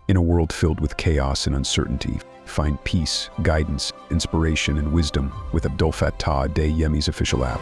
In a world filled with chaos and uncertainty, find peace, guidance, inspiration, and wisdom with Abdul Fattah Adeyemi's official app.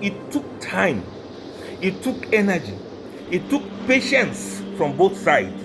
It took time, it took energy, it took patience from both sides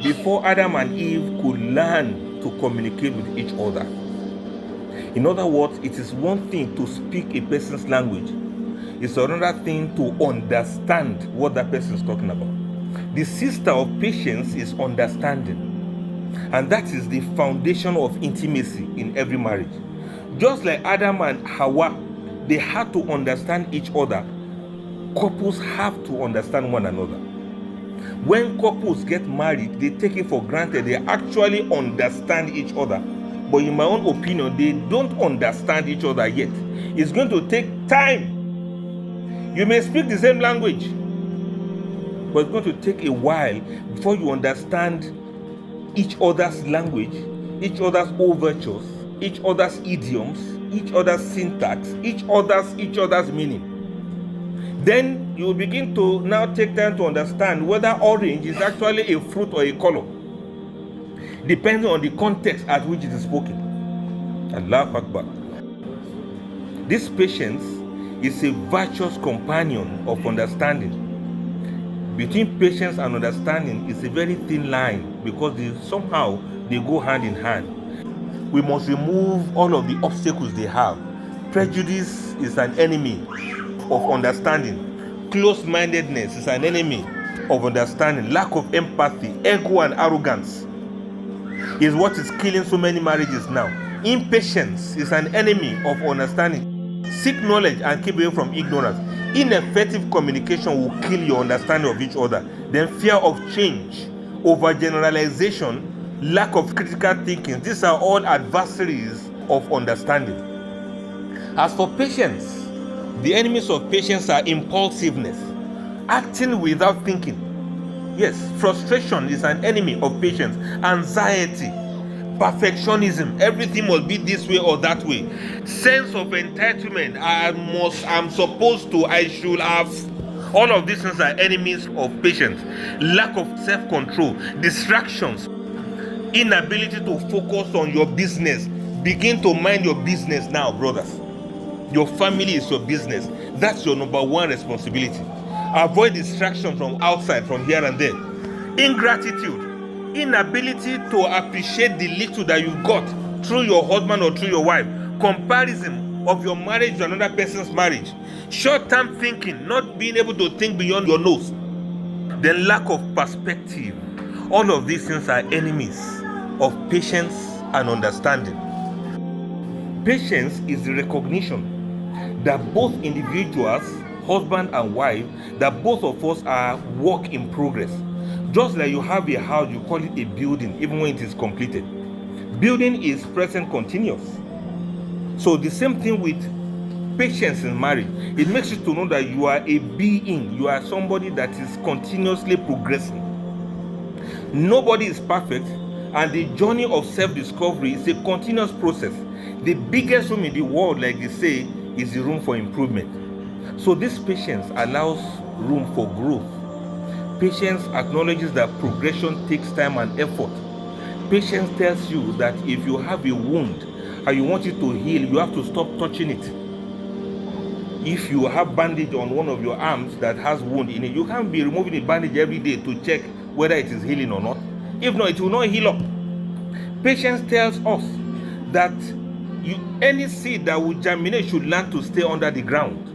before Adam and Eve could learn to communicate with each other. In other words, it is one thing to speak a person's language. It's another thing to understand what that person is talking about. The sister of patience is understanding. And that is the foundation of intimacy in every marriage. Just like Adam and Hawa, they had to understand each other. Couples have to understand one another. When couples get married, they take it for granted they actually understand each other. But in my own opinion, they don't understand each other yet. It's going to take time. You may speak the same language, but it's going to take a while before you understand each other's language, each other's overtures, each other's idioms, each other's syntax, each other's meaning. Then you begin to now take time to understand whether orange is actually a fruit or a color, depending on the context at which it is spoken. Allahu Akbar. This patience is a virtuous companion of understanding. Between patience and understanding is a very thin line because somehow they go hand in hand. We must remove all of the obstacles they have. Prejudice is an enemy of understanding. Close-mindedness is an enemy of understanding. Lack of empathy, ego, and arrogance is what is killing so many marriages now. Impatience is an enemy of understanding. Seek knowledge and keep away from ignorance. Ineffective communication will kill your understanding of each other. Then fear of change, overgeneralization, lack of critical thinking. These are all adversaries of understanding. As for patience, the enemies of patience are impulsiveness, acting without thinking. Yes, frustration is an enemy of patience. Anxiety, perfectionism, everything must be this way or that way. Sense of entitlement, I'm supposed to, I should have. All of these things are enemies of patience. Lack of self-control, distractions, inability to focus on your business. Begin to mind your business now, brothers. Your family is your business. That's your number one responsibility. Avoid distraction from outside, from here and there. Ingratitude, inability to appreciate the little that you got through your husband or through your wife. Comparison of your marriage to another person's marriage. Short-term thinking, not being able to think beyond your nose. Then lack of perspective. All of these things are enemies of patience and understanding. Patience is the recognition that both individuals, husband and wife, that both of us are work in progress. Just like you have a house, you call it a building, even when it is completed. Building is present continuous. So the same thing with patience in marriage. It makes you to know that you are a being. You are somebody that is continuously progressing. Nobody is perfect, and the journey of self-discovery is a continuous process. The biggest room in the world, like they say, is the room for improvement. So this patience allows room for growth. Patience acknowledges that progression takes time and effort. Patience tells you that if you have a wound and you want it to heal, you have to stop touching it. If you have bandage on one of your arms that has wound in it, you can't be removing the bandage every day to check whether it is healing or not. If not, it will not heal up. Patience tells us that any seed that will germinate should learn to stay under the ground.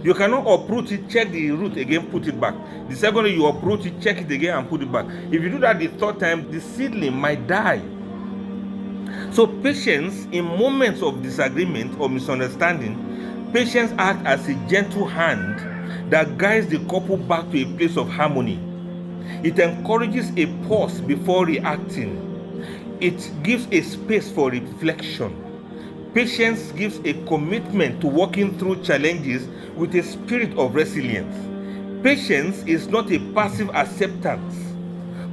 You cannot uproot it, check the root again, put it back. The second you uproot it, check it again and put it back. If you do that the third time, the seedling might die. So patience in moments of disagreement or misunderstanding, patience acts as a gentle hand that guides the couple back to a place of harmony. It encourages a pause before reacting. It gives a space for reflection. Patience gives a commitment to working through challenges with a spirit of resilience. Patience is not a passive acceptance,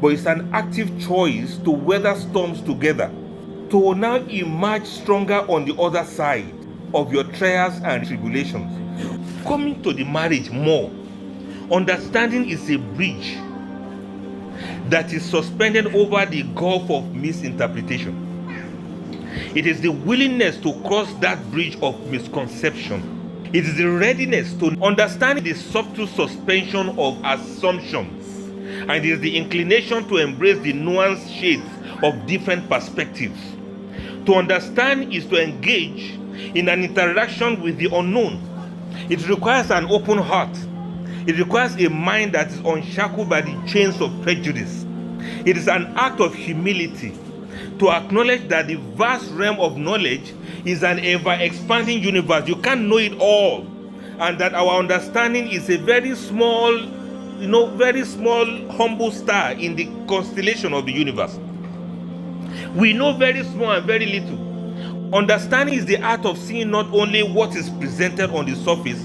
but it's an active choice to weather storms together, to now emerge stronger on the other side of your trials and tribulations. Coming to the marriage more, understanding is a bridge that is suspended over the gulf of misinterpretation. It is the willingness to cross that bridge of misconception. It is the readiness to understand the subtle suspension of assumptions. And it is the inclination to embrace the nuanced shades of different perspectives. To understand is to engage in an interaction with the unknown. It requires an open heart. It requires a mind that is unshackled by the chains of prejudice. It is an act of humility to acknowledge that the vast realm of knowledge is an ever-expanding universe. You can't know it all. And that our understanding is a very small, humble star in the constellation of the universe. We know very small and very little. Understanding is the art of seeing not only what is presented on the surface,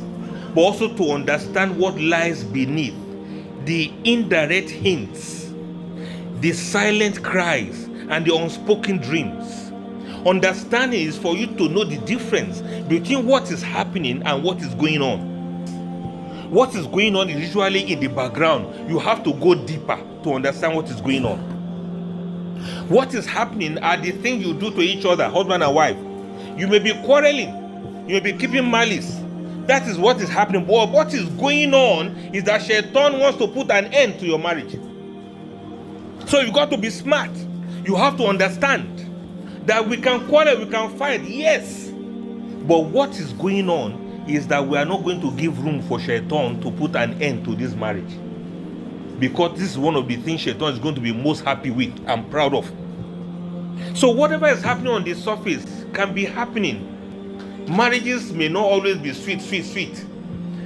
but also to understand what lies beneath, the indirect hints, the silent cries, and the unspoken dreams. Understanding is for you to know the difference between what is happening and what is going on. What is going on is usually in the background. You have to go deeper to understand what is going on. What is happening are the things you do to each other, husband and wife. You may be quarreling. You may be keeping malice. That is what is happening. But what is going on is that Shaitan wants to put an end to your marriage. So you've got to be smart. You have to understand that we can quarrel, we can fight, yes. But what is going on is that we are not going to give room for Shaitan to put an end to this marriage. Because this is one of the things Shaitan is going to be most happy with and proud of. So whatever is happening on the surface can be happening. Marriages may not always be sweet.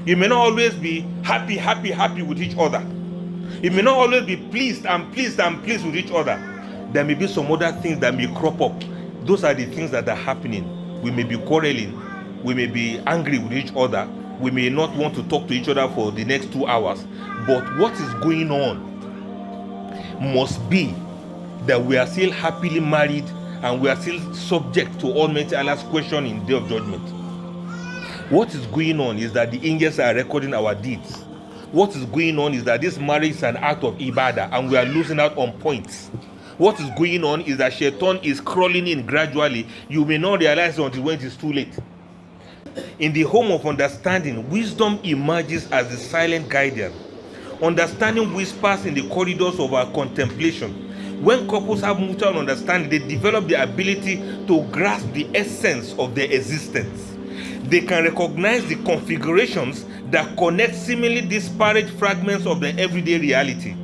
You may not always be happy with each other. You may not always be pleased with each other. There may be some other things that may crop up. Those are the things that are happening. We may be quarreling. We may be angry with each other. We may not want to talk to each other for the next 2 hours. But what is going on must be that we are still happily married and we are still subject to Almighty Allah's question in the day of judgment. What is going on is that the angels are recording our deeds. What is going on is that this marriage is an act of ibadah and we are losing out on points. What is going on is that Shaitan is crawling in gradually. You may not realize until when it is too late. In the home of understanding, wisdom emerges as the silent guardian. Understanding whispers in the corridors of our contemplation. When couples have mutual understanding, they develop the ability to grasp the essence of their existence. They can recognize the configurations that connect seemingly disparate fragments of their everyday reality.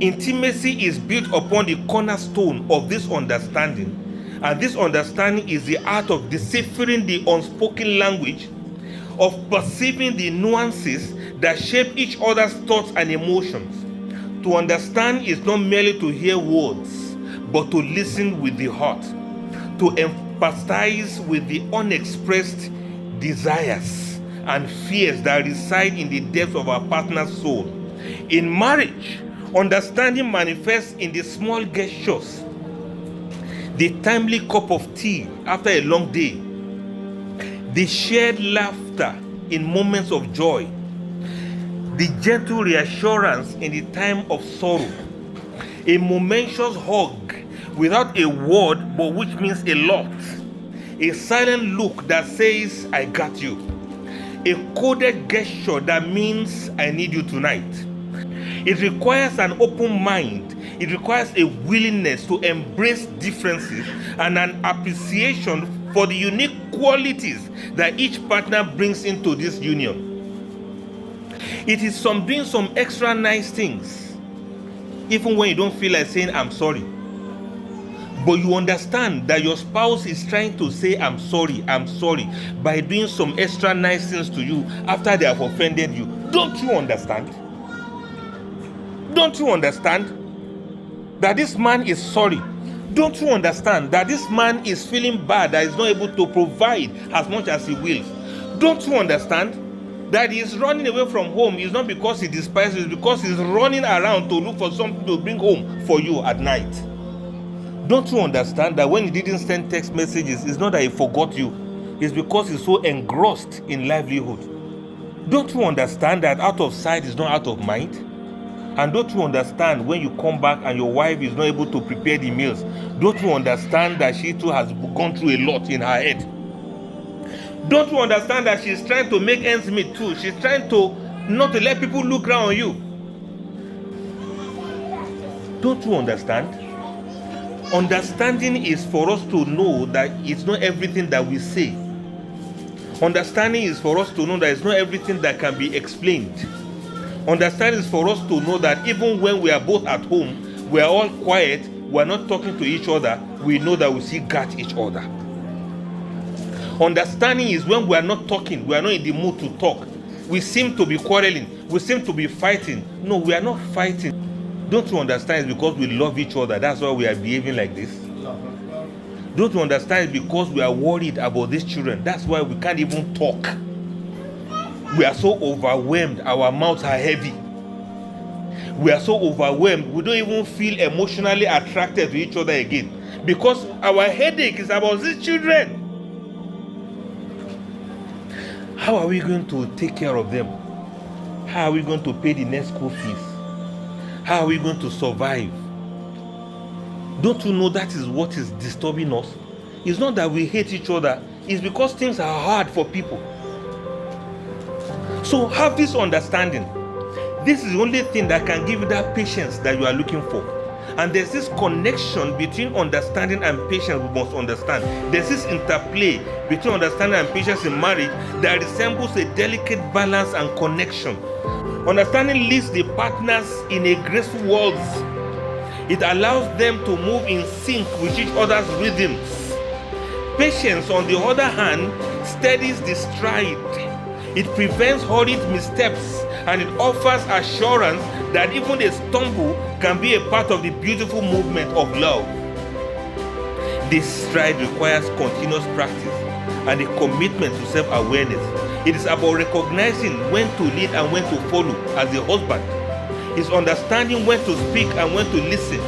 Intimacy is built upon the cornerstone of this understanding, and this understanding is the art of deciphering the unspoken language, of perceiving the nuances that shape each other's thoughts and emotions. To understand is not merely to hear words, but to listen with the heart, to empathize with the unexpressed desires and fears that reside in the depths of our partner's soul. In marriage, understanding manifests in the small gestures, the timely cup of tea after a long day, the shared laughter in moments of joy, the gentle reassurance in the time of sorrow, a momentous hug without a word but which means a lot, a silent look that says, I got you, a coded gesture that means I need you tonight. It requires an open mind. It requires a willingness to embrace differences and an appreciation for the unique qualities that each partner brings into this union. It is doing some extra nice things, even when you don't feel like saying I'm sorry. But you understand that your spouse is trying to say I'm sorry by doing some extra nice things to you after they have offended you. Don't you understand? Don't you understand that this man is sorry? Don't you understand that this man is feeling bad that he's not able to provide as much as he wills? Don't you understand That he is running away from home is not because he despises you, it's because he's running around to look for something to bring home for you at night. Don't you understand that when he didn't send text messages, it's not that he forgot you, it's because he's so engrossed in livelihood. Don't you understand that out of sight is not out of mind? And don't you understand when you come back and your wife is not able to prepare the meals? Don't you understand that she too has gone through a lot in her head? Don't you understand that she's trying to make ends meet too? She's trying to not to let people look down on you. Don't you understand? Understanding is for us to know that it's not everything that we say. Understanding is for us to know that it's not everything that can be explained. Understanding is for us to know that even when we are both at home, we are all quiet, we are not talking to each other, we know that we still got each other. Understanding is when we are not talking, we are not in the mood to talk. We seem to be quarreling, we seem to be fighting. No, we are not fighting. Don't you understand? It's because we love each other. That's why we are behaving like this. Don't you understand? It's because we are worried about these children. That's why we can't even talk. We are so overwhelmed. Our mouths are heavy. We are so overwhelmed. We don't even feel emotionally attracted to each other again. Because our headache is about these children. How are we going to take care of them? How are we going to pay the next school fees? How are we going to survive? Don't you know that is what is disturbing us? It's not that we hate each other. It's because things are hard for people. So have this understanding. This is the only thing that can give you that patience that you are looking for. And there's this connection between understanding and patience we must understand. There's this interplay between understanding and patience in marriage that resembles a delicate balance and connection. Understanding leads the partners in a graceful world. It allows them to move in sync with each other's rhythms. Patience, on the other hand, steadies the stride. It prevents hurried missteps, and it offers assurance that even a stumble can be a part of the beautiful movement of love. This stride requires continuous practice and a commitment to self-awareness. It is about recognizing when to lead and when to follow as the husband. It's understanding when to speak and when to listen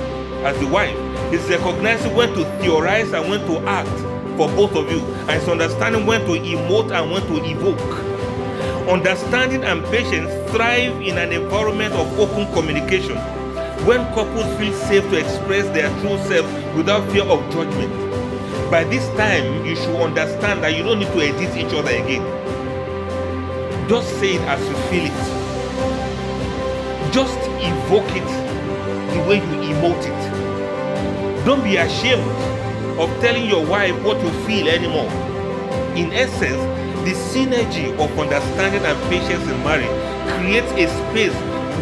as the wife. It's recognizing when to theorize and when to act for both of you. And it's understanding when to emote and when to evoke. Understanding and patience thrive in an environment of open communication, when couples feel safe to express their true self without fear of judgment. By this time, you should understand that you don't need to edit each other again. Just say it as you feel it. Just evoke it the way you emote it. Don't be ashamed of telling your wife what you feel anymore. In essence, the synergy of understanding and patience in marriage creates a space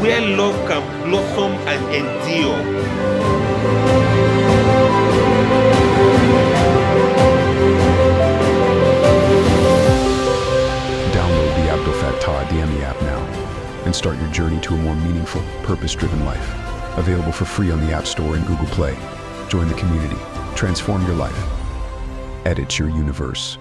where love can blossom and endure. Download the Abdel Fattah DME app now and start your journey to a more meaningful, purpose-driven life. Available for free on the App Store and Google Play. Join the community. Transform your life. Edit your universe.